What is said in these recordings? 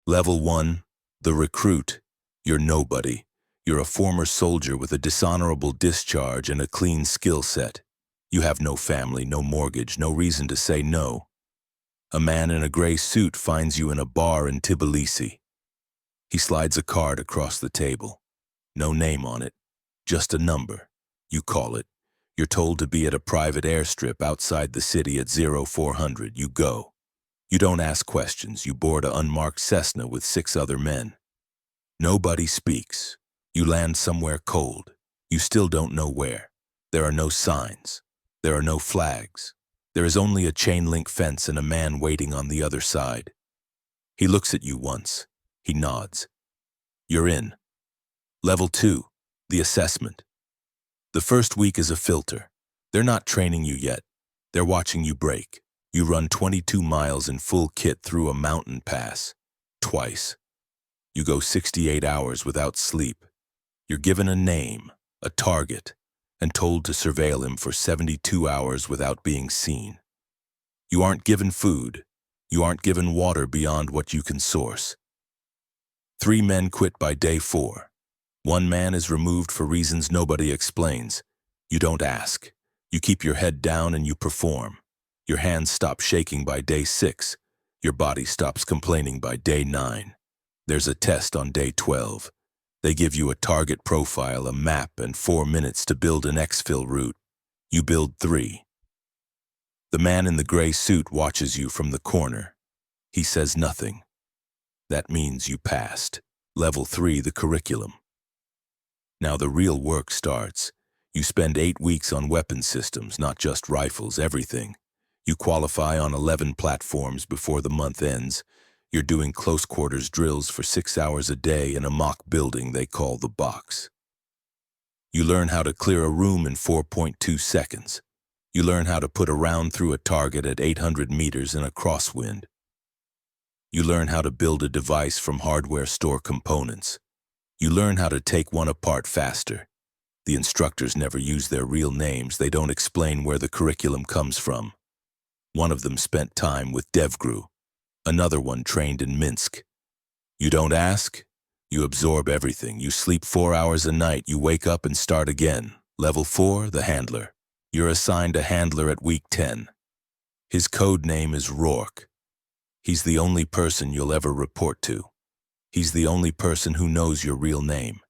Level 1, the recruit. You're nobody. You're a former soldier with a dishonorable discharge and a clean skill set. You have no family, no mortgage, no reason to say no. A man in a gray suit finds you in a bar in Tbilisi. He slides a card across the table. No name on it, just a number. You call it. You're told to be at a private airstrip outside the city at 0400. You go. You don't ask questions. You board an unmarked Cessna with 6 other men. Nobody speaks. You land somewhere cold. You still don't know where. There are no signs. There are no flags. There is only a chain-link fence and a man waiting on the other side. He looks at you once. He nods. You're in. Level 2, the assessment. The first week is a filter. They're not training you yet. They're watching you break. You run 22 miles in full kit through a mountain pass. Twice. You go 68 hours without sleep. You're given a name, a target, and told to surveil him for 72 hours without being seen. You aren't given food. You aren't given water beyond what you can source. 3 men quit by day 4. 1 man is removed for reasons nobody explains. You don't ask. You keep your head down and you perform. Your hands stop shaking by day 6. Your body stops complaining by day 9. There's a test on day 12. They give you a target profile, a map, and 4 minutes to build an exfil route. You build 3. The man in the gray suit watches you from the corner. He says nothing. That means you passed. Level 3, the curriculum. Now the real work starts. You spend 8 weeks on weapon systems, not just rifles, everything. You qualify on 11 platforms before the month ends. You're doing close quarters drills for 6 hours a day in a mock building they call the box. You learn how to clear a room in 4.2 seconds. You learn how to put a round through a target at 800 meters in a crosswind. You learn how to build a device from hardware store components. You learn how to take one apart faster. The instructors never use their real names. They don't explain where the curriculum comes from. One of them spent time with DevGru. Another one trained in Minsk. You don't ask. You absorb everything. You sleep 4 hours a night. You wake up and start again. Level 4, the handler. You're assigned a handler at week 10. His code name is Rourke. He's the only person you'll ever report to. He's the only person who knows your real name.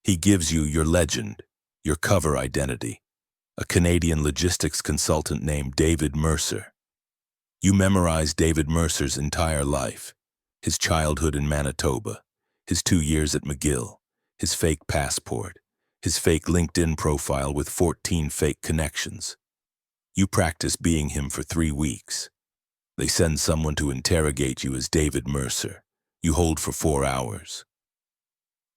He gives you your legend, your cover identity, a Canadian logistics consultant named David Mercer. You memorize David Mercer's entire life, his childhood in Manitoba, his 2 years at McGill, his fake passport, his fake LinkedIn profile with 14 fake connections. You practice being him for 3 weeks. They send someone to interrogate you as David Mercer. You hold for 4 hours.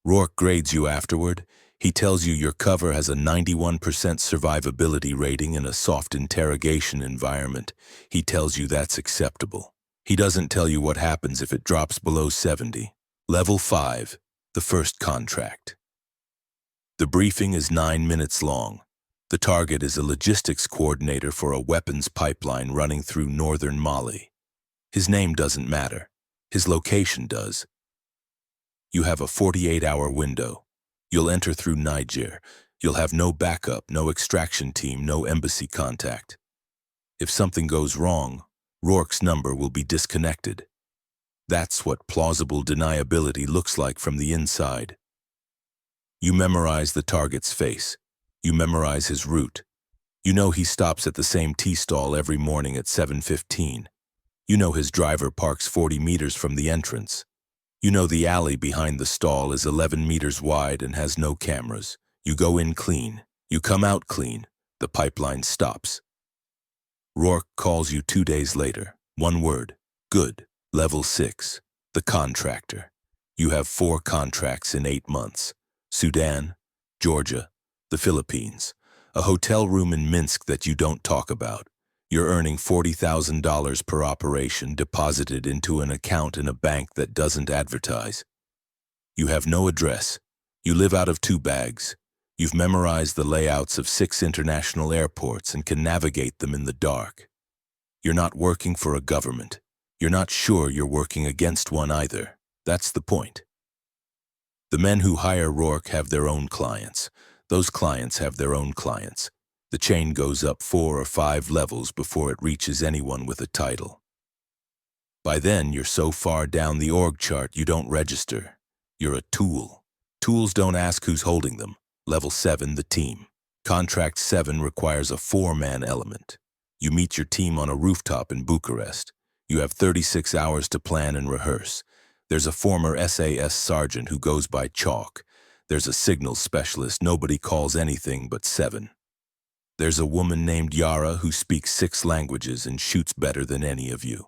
Rourke grades you afterward. He tells you your cover has a 91% survivability rating in a soft interrogation environment. He tells you that's acceptable. He doesn't tell you what happens if it drops below 70. Level 5, the first contract. The briefing is 9 minutes long. The target is a logistics coordinator for a weapons pipeline running through northern Mali. His name doesn't matter. His location does. You have a 48-hour window. You'll enter through Niger. You'll have no backup, no extraction team, no embassy contact. If something goes wrong, Rourke's number will be disconnected. That's what plausible deniability looks like from the inside. You memorize the target's face. You memorize his route. You know he stops at the same tea stall every morning at 7:15. You know his driver parks 40 meters from the entrance. You know the alley behind the stall is 11 meters wide and has no cameras. You go in clean. You come out clean. The pipeline stops. Rourke calls you 2 days later. 1 word. Good. Level 6. The contractor. You have 4 contracts in 8 months. Sudan, Georgia, the Philippines. A hotel room in Minsk that you don't talk about. You're earning $40,000 per operation deposited into an account in a bank that doesn't advertise. You have no address. You live out of 2 bags. You've memorized the layouts of 6 international airports and can navigate them in the dark. You're not working for a government. You're not sure you're working against one either. That's the point. The men who hire Rourke have their own clients. Those clients have their own clients. The chain goes up 4 or 5 levels before it reaches anyone with a title. By then, you're so far down the org chart you don't register. You're a tool. Tools don't ask who's holding them. Level 7, the team. Contract 7 requires a 4-man element. You meet your team on a rooftop in Bucharest. You have 36 hours to plan and rehearse. There's a former SAS sergeant who goes by Chalk. There's a signals specialist nobody calls anything but 7. There's a woman named Yara who speaks 6 languages and shoots better than any of you.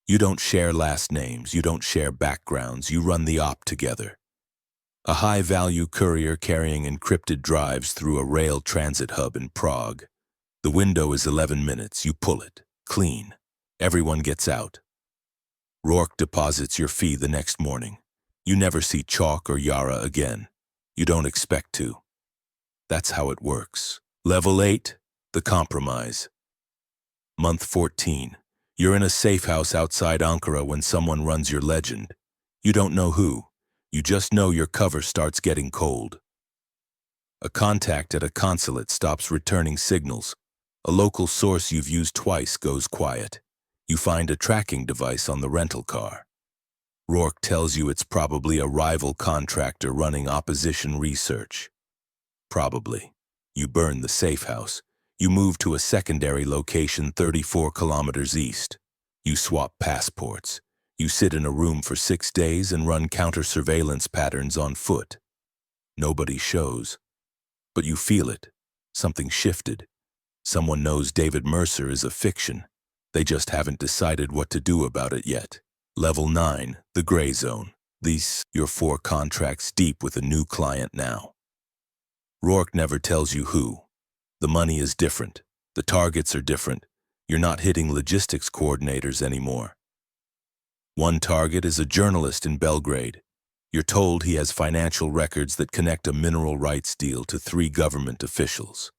You don't share last names, you don't share backgrounds, you run the op together. A high-value courier carrying encrypted drives through a rail transit hub in Prague. The window is 11 minutes, you pull it. Clean. Everyone gets out. Rourke deposits your fee the next morning. You never see Chalk or Yara again. You don't expect to. That's how it works. Level 8, the compromise. Month 14. You're in a safe house outside Ankara when someone runs your legend. You don't know who. You just know your cover starts getting cold. A contact at a consulate stops returning signals. A local source you've used twice goes quiet. You find a tracking device on the rental car. Rourke tells you it's probably a rival contractor running opposition research. Probably. You burn the safe house. You move to a secondary location 34 kilometers east. You swap passports. You sit in a room for 6 days and run counter-surveillance patterns on foot. Nobody shows. But you feel it. Something shifted. Someone knows David Mercer is a fiction. They just haven't decided what to do about it yet. Level 9, the gray zone. You're 4 contracts deep with a new client now. Rourke never tells you who. The money is different. The targets are different. You're not hitting logistics coordinators anymore. One target is a journalist in Belgrade. You're told he has financial records that connect a mineral rights deal to 3 government officials.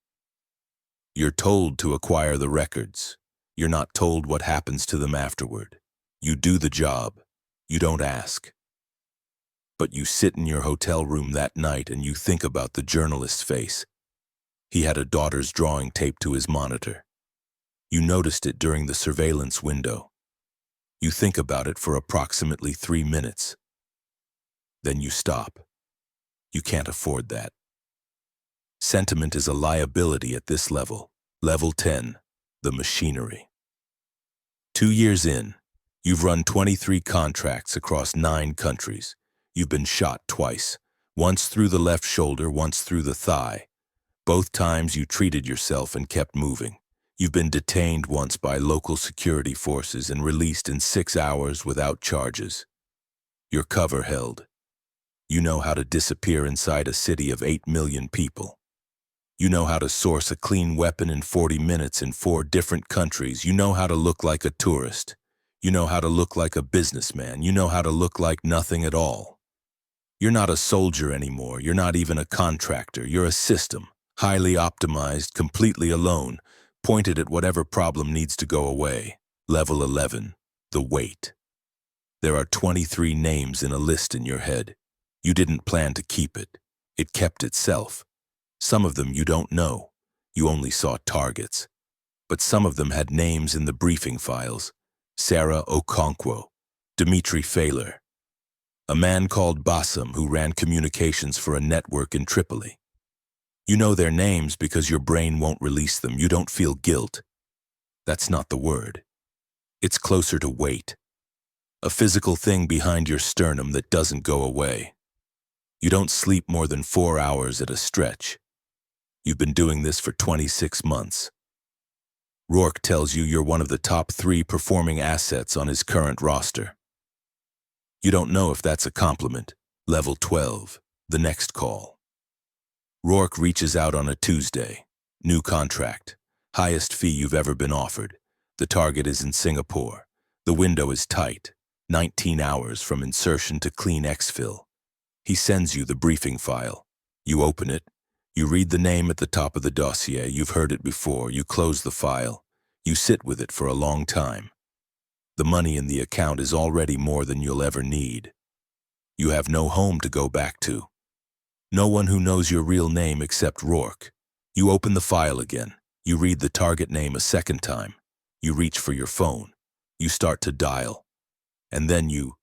You're told to acquire the records. You're not told what happens to them afterward. You do the job. You don't ask. But you sit in your hotel room that night and you think about the journalist's face. He had a daughter's drawing taped to his monitor. You noticed it during the surveillance window. You think about it for approximately 3 minutes. Then you stop. You can't afford that. Sentiment is a liability at this level. Level 10, the machinery. 2 years in, you've run 23 contracts across 9 countries. You've been shot twice, once through the left shoulder, once through the thigh. Both times you treated yourself and kept moving. You've been detained once by local security forces and released in 6 hours without charges. Your cover held. You know how to disappear inside a city of 8 million people. You know how to source a clean weapon in 40 minutes in 4 different countries. You know how to look like a tourist. You know how to look like a businessman. You know how to look like nothing at all. You're not a soldier anymore. You're not even a contractor. You're a system, highly optimized, completely alone, pointed at whatever problem needs to go away. Level 11, the weight. There are 23 names in a list in your head. You didn't plan to keep it. It kept itself. Some of them you don't know. You only saw targets. But some of them had names in the briefing files. Sarah Okonkwo, Dmitry Failer, a man called Bassam who ran communications for a network in Tripoli. You know their names because your brain won't release them. You don't feel guilt. That's not the word. It's closer to weight. A physical thing behind your sternum that doesn't go away. You don't sleep more than 4 hours at a stretch. You've been doing this for 26 months. Rourke tells you you're one of the top 3 performing assets on his current roster. You don't know if that's a compliment. Level 12, the next call. Rourke reaches out on a Tuesday. New contract. Highest fee you've ever been offered. The target is in Singapore. The window is tight. 19 hours from insertion to clean exfil. He sends you the briefing file. You open it. You read the name at the top of the dossier. You've heard it before. You close the file. You sit with it for a long time. The money in the account is already more than you'll ever need. You have no home to go back to. No one who knows your real name except Rourke. You open the file again. You read the target name a second time. You reach for your phone. You start to dial. And then you